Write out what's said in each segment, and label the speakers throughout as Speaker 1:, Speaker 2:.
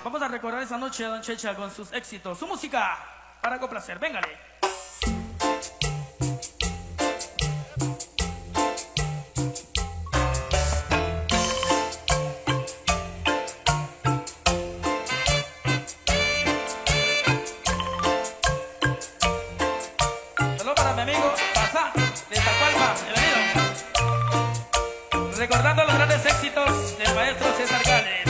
Speaker 1: Vamos a recordar esa noche a Don Checha con sus éxitos, su música para complacer. Véngale. Saludos para mi amigo Pazá de Zacualpa. Bienvenido. Recordando los grandes éxitos del maestro César Gálvez.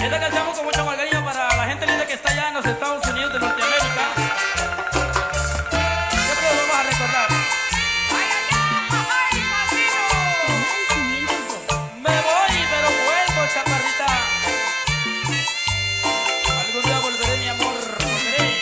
Speaker 1: Esta canción con mucho cariño para la gente linda que está allá en los Estados Unidos de Norteamérica. Siempre lo vamos a recordar. Me voy, pero vuelvo, chaparrita. Algún día volveré, mi amor, volveré.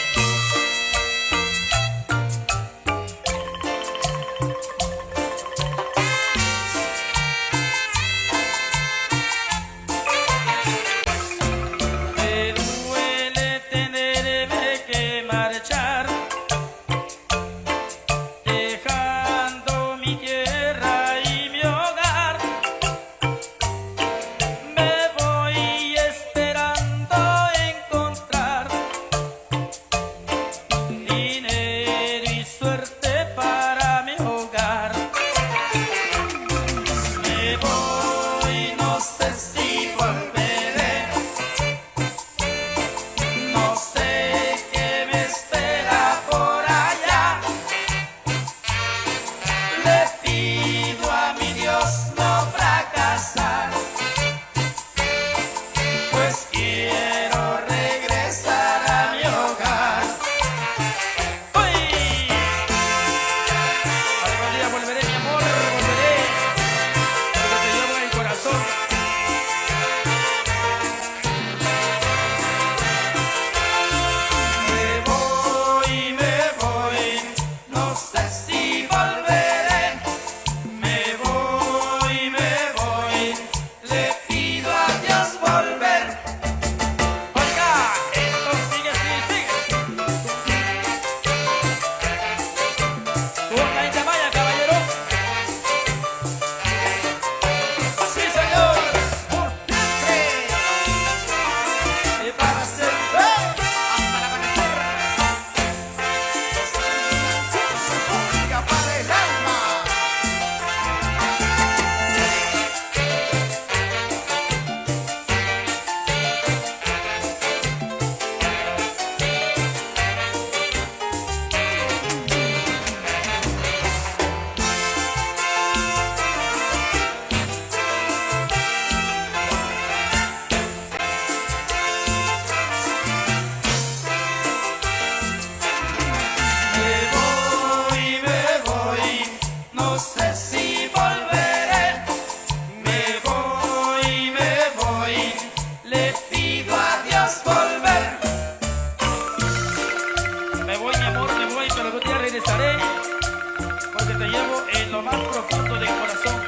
Speaker 1: Porque te llevo en lo más profundo del corazón.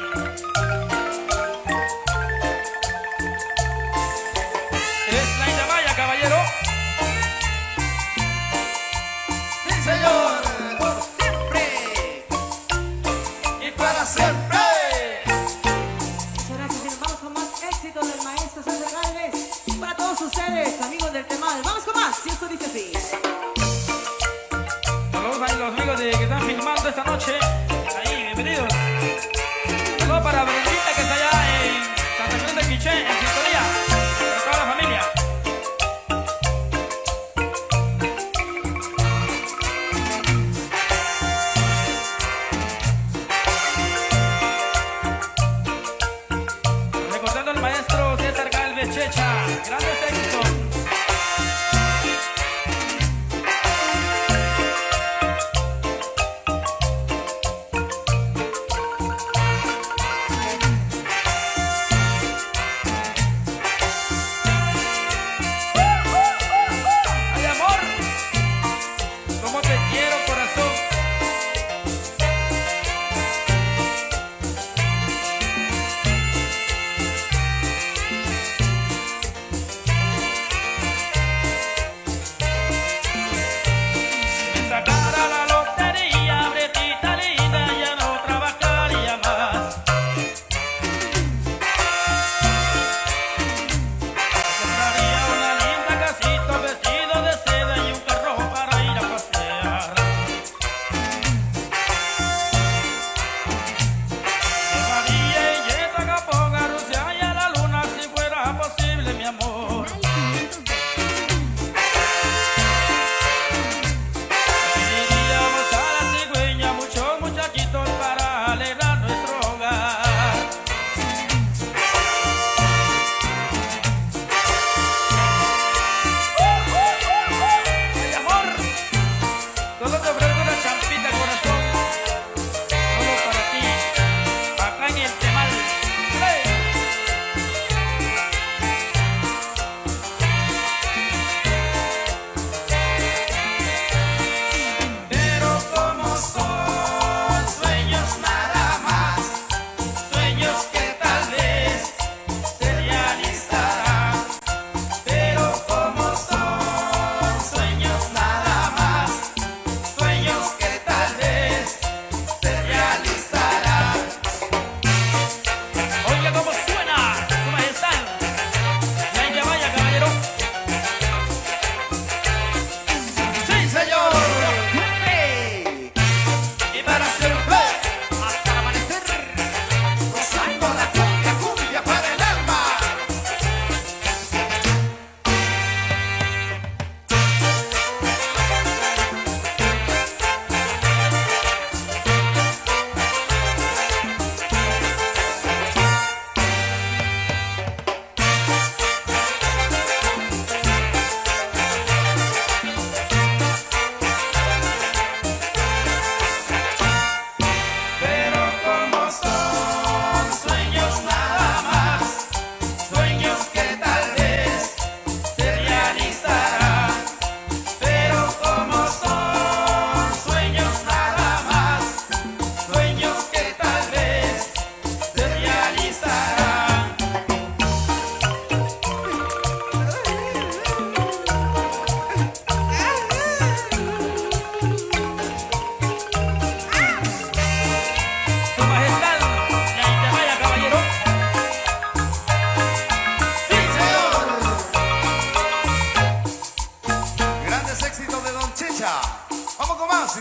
Speaker 1: Es Naida Maya, caballero.
Speaker 2: Sí, señor, por siempre y para siempre.
Speaker 3: Muchas gracias. Vamos con más éxitos del maestro César Gálvez. Para todos ustedes, amigos del Temal. Vamos con más, si esto dice así.
Speaker 1: Saludos a los amigos que están filmando esta noche. Ahí, bienvenidos. Saludos para Brendita que está allá en Santa Cruz de Quiché, en sintonía. Para toda la familia. Recordando al maestro César Gálvez Checha. Grandes éxitos.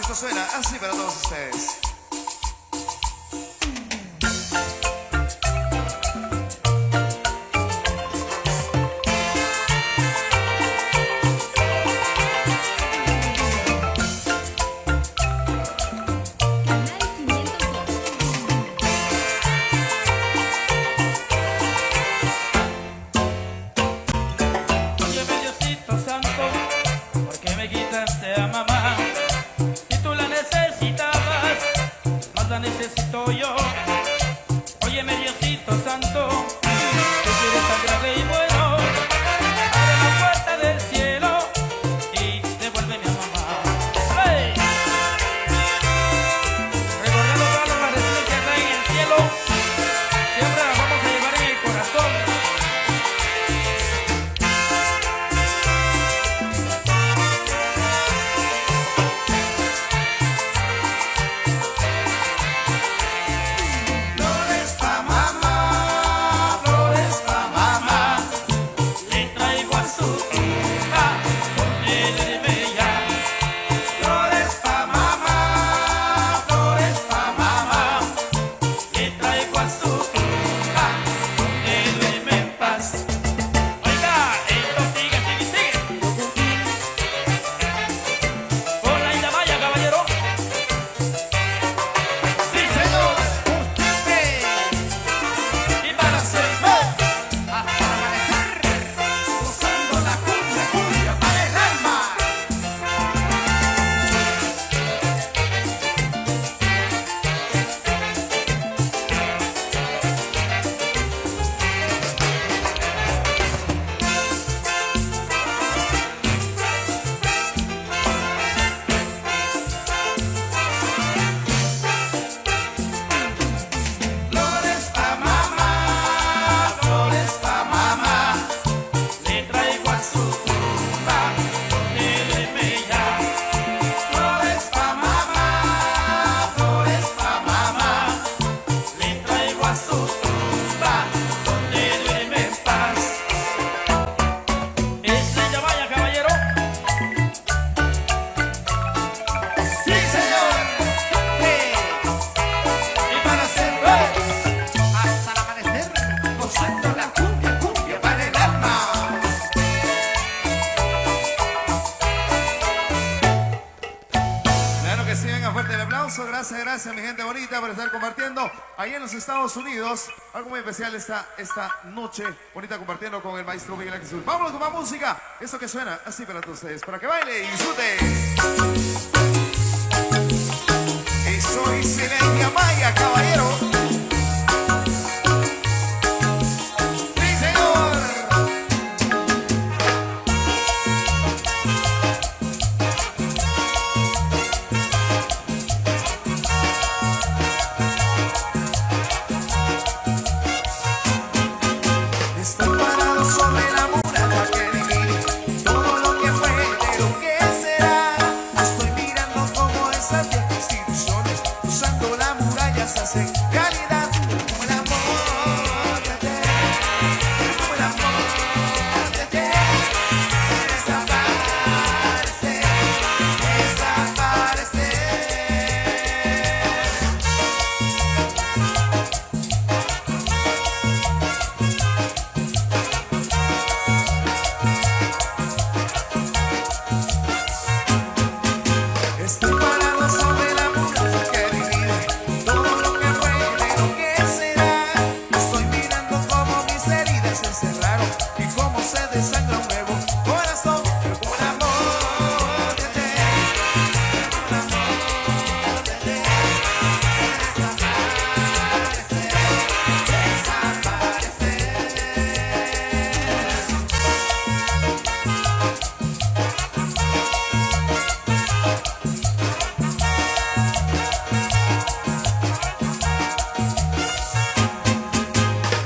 Speaker 2: Esto suena así para todos ustedes.
Speaker 1: Necesito yo, óyeme Diosito Santo, tú quieres tan grande y bueno, abre la puerta del cielo y devuélveme a mamá. ¡Hey! Recordando todas las bendiciones que están en el cielo, siempre las vamos a llevar en el corazón.
Speaker 2: Gracias, gracias mi gente bonita por estar compartiendo ahí en los Estados Unidos. Algo muy especial esta noche bonita compartiendo con el maestro Miguel Ángel Sur. Vámonos con más música. Eso que suena así para todos ustedes, para que baile y disfrute. Eso dice Leña Maya, caballero.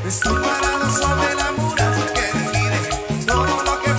Speaker 2: Estoy parado sobre la muralla que divide todo lo que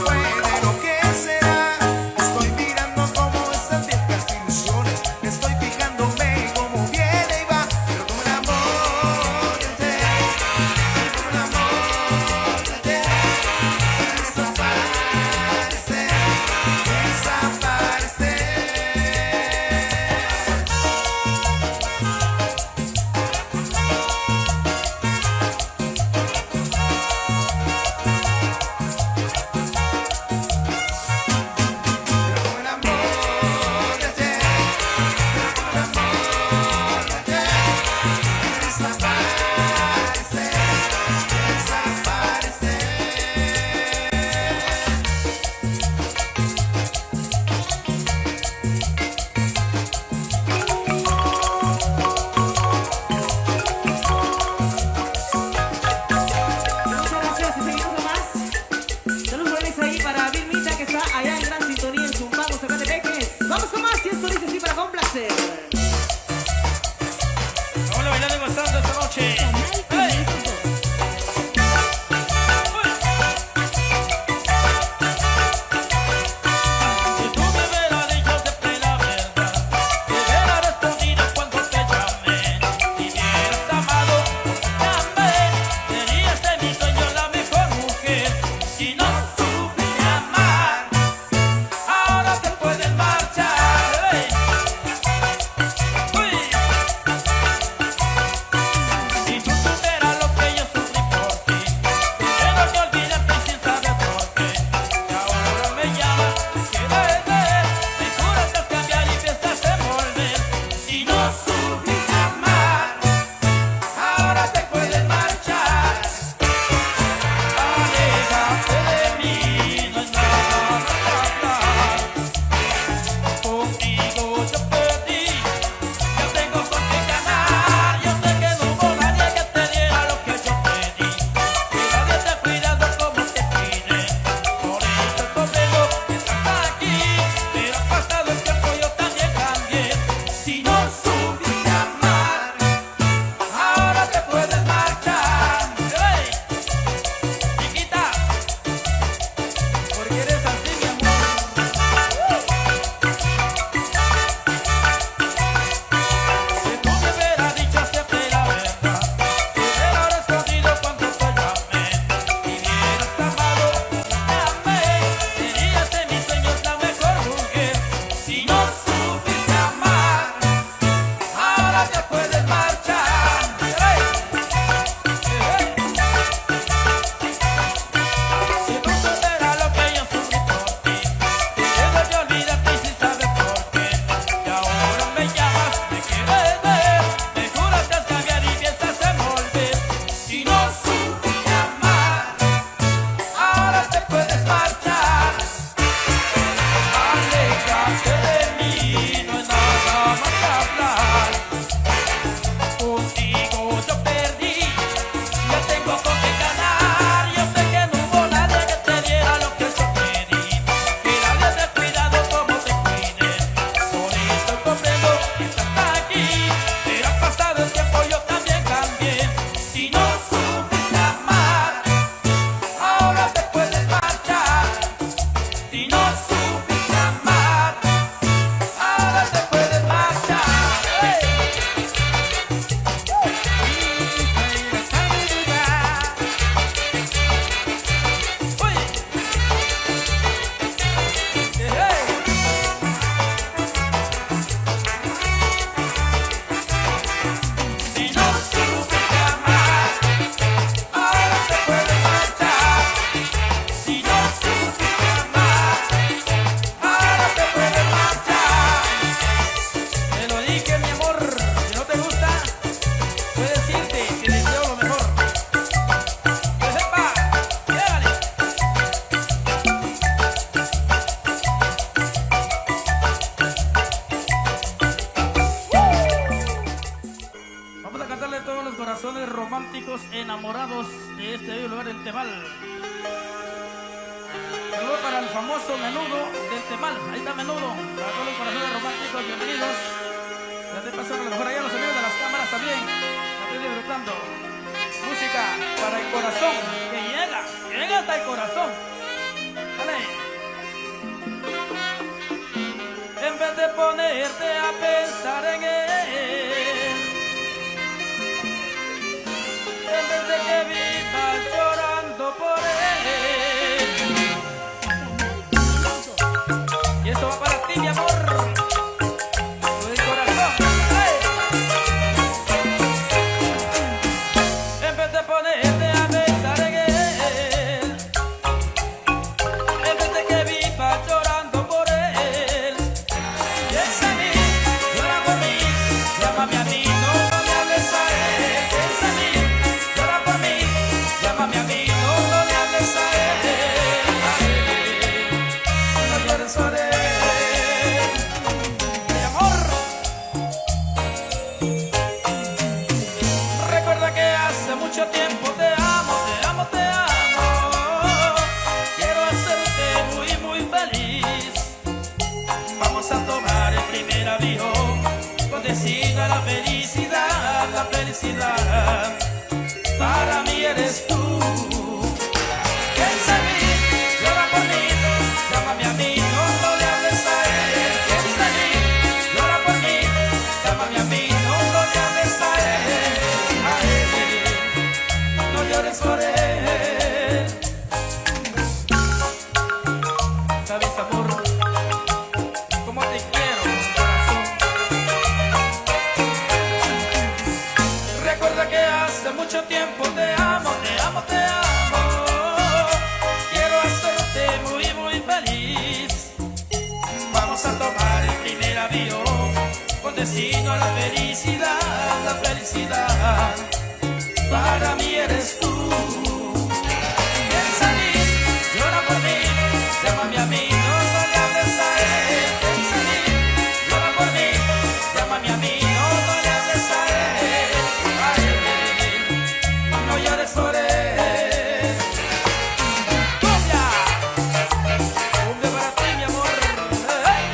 Speaker 1: puedes marchar. Aléjate de mí, no hay nada más que hablar. Contigo yo perdí, ya tengo con qué ganar. Yo sé que no hubo nadie que te diera lo que yo te di, que nadie te ha cuidado como te cuide. Por eso comprendo que estás aquí, pero ha pasado el tiempo, yo también cambié. Si no supiste amar, ahora te puedes marchar. Si no supiste amar, ahora te puedes marchar. ¡Hey! Oye. Hey. Si no supiste amar, ahora te puedes marchar. Si no supiste amar, ahora te puedes marchar. Te lo dije, mi amor, si no te gusta, puedes irte, te deseo lo mejor. Pues epa, llégale. Vamos a cantarle a todos los corazones románticos enamorados de este bello lugar del Temal. Saludos para el famoso Menudo del Temal. Ahí está Menudo. Para todos los corazones románticos, bienvenidos. Ya te pasó a lo mejor allá los amigos de las cámaras también. Estoy disfrutando. Música para el corazón, que llega hasta el corazón. Dale. En vez de ponerte a pensar en él, en vez de que vivas llorando por él. Y esto va para ti, mi amor, con el corazón. ¡Hey! En vez de ponerte a pensar en él, en vez de que vivas llorando por él, piensa en mí, llora por mí, llámame a mí, no me hables a él. Piensa en mí, llora por mí, llámame a mí, no me hables a él. No llores por él, mi amor. Recuerda que hace mucho tiempo te amo, te amo, te amo. Quiero hacerte muy, muy feliz. Vamos a tomar el primer avión con destino a la felicidad, la felicidad. Para mí eres tú. Piensa en mí, llora por mí, llámame a mí, no le hables a él. Piensa en mí, llora por mí, llámame a mí, no le hables a él. No llores por él. ¿Sabes, amor, cómo te quiero, corazón? Recuerda que hace mucho tiempo te amo, te amo, te amo. Quiero hacerte muy, muy feliz. Vamos a tomar el primer avión con destino a la felicidad, la felicidad. Para mí eres tú. Piensa en mí, llora por mí, llámame a mí, no le hables a él. Piensa en mí, llora por mí, llámame a mí, no le hables a él. No llores por él. ¡Cumbia! ¡Cumbia para ti, mi amor! ¡Hey!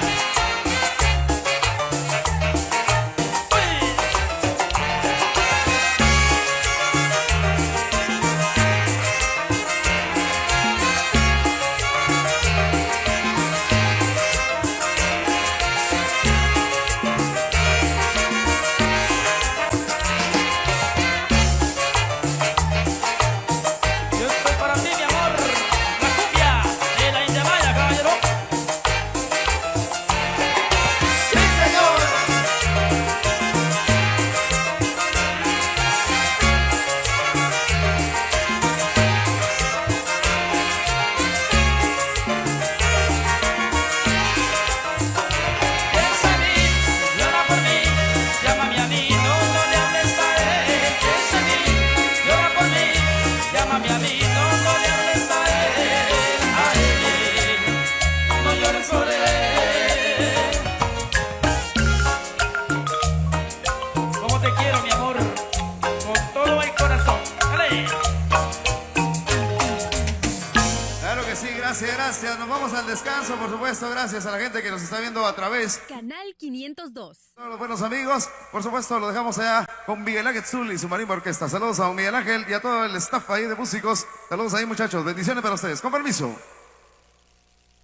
Speaker 1: Uy.
Speaker 2: Gracias, gracias. Nos vamos al descanso, por supuesto. Gracias a la gente que nos está viendo a través.
Speaker 4: Canal 502.
Speaker 2: Todos los buenos amigos. Por supuesto, lo dejamos allá con Miguel Ángel Zul y su marimba orquesta. Saludos a don Miguel Ángel y a todo el staff ahí de músicos. Saludos ahí, muchachos. Bendiciones para ustedes. Con permiso.